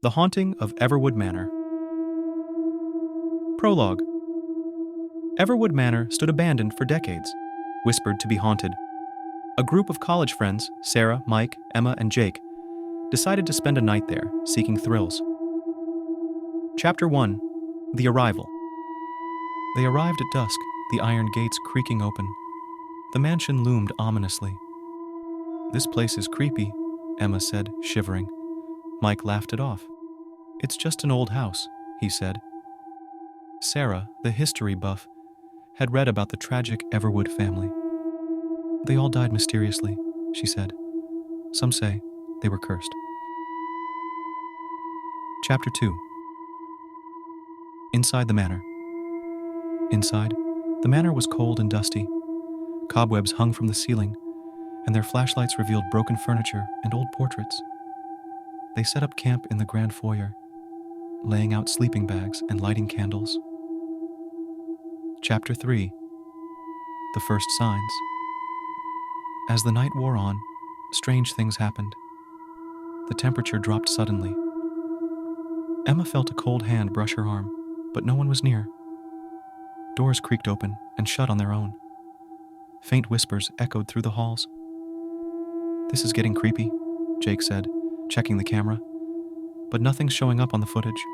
The Haunting of Everwood Manor. Prologue. Everwood Manor stood abandoned for decades, whispered to be haunted. A group of college friends, Sarah, Mike, Emma, and Jake, decided to spend a night there, seeking thrills. Chapter 1. The Arrival. They arrived at dusk, the iron gates creaking open. The mansion loomed ominously. "This place is creepy," Emma said, shivering. Mike laughed it off. "It's just an old house," he said. Sarah, the history buff, had read about the tragic Everwood family. "They all died mysteriously," she said. "Some say they were cursed." Chapter 2. Inside the manor. Inside, the manor was cold and dusty. Cobwebs hung from the ceiling, and their flashlights revealed broken furniture and old portraits. They set up camp in the grand foyer, laying out sleeping bags and lighting candles. Chapter 3. The First Signs. As the night wore on, strange things happened. The temperature dropped suddenly. Emma felt a cold hand brush her arm, but no one was near. Doors creaked open and shut on their own. Faint whispers echoed through the halls. "This is getting creepy," Jake said, checking the camera, but nothing's showing up on the footage.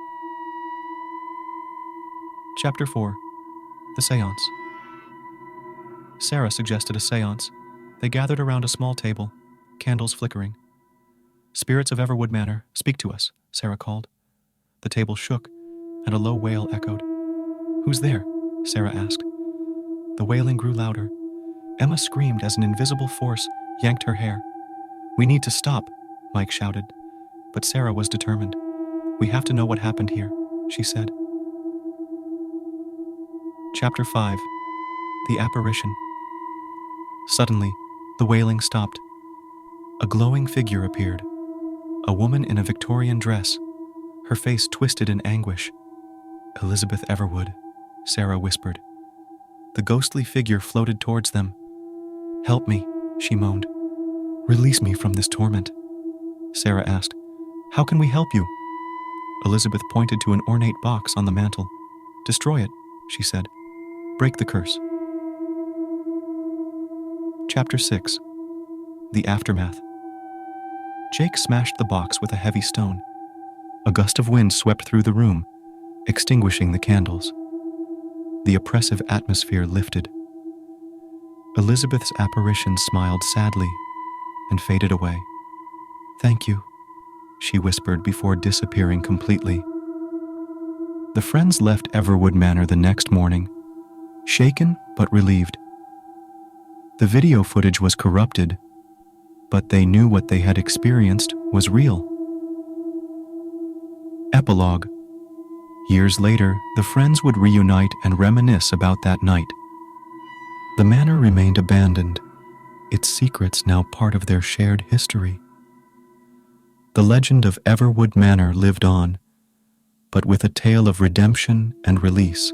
Chapter 4. The Seance. Sarah suggested a seance. They gathered around a small table, candles flickering. "Spirits of Everwood Manor, speak to us," Sarah called. The table shook, and a low wail echoed. "Who's there?" Sarah asked. The wailing grew louder. Emma screamed as an invisible force yanked her hair. "We need to stop," Mike shouted, but Sarah was determined. "We have to know what happened here," she said. Chapter 5. The Apparition. Suddenly, the wailing stopped. A glowing figure appeared. A woman in a Victorian dress, her face twisted in anguish. "Elizabeth Everwood," Sarah whispered. The ghostly figure floated towards them. "Help me," she moaned. "Release me from this torment." Sarah asked, "How can we help you?" Elizabeth pointed to an ornate box on the mantel. "Destroy it," she said. "Break the curse." Chapter 6. The Aftermath. Jake smashed the box with a heavy stone. A gust of wind swept through the room, extinguishing the candles. The oppressive atmosphere lifted. Elizabeth's apparition smiled sadly and faded away. "Thank you," she whispered before disappearing completely. The friends left Everwood Manor the next morning, shaken but relieved. The video footage was corrupted, but they knew what they had experienced was real. Epilogue. Years later, the friends would reunite and reminisce about that night. The manor remained abandoned, its secrets now part of their shared history. The legend of Everwood Manor lived on, but with a tale of redemption and release.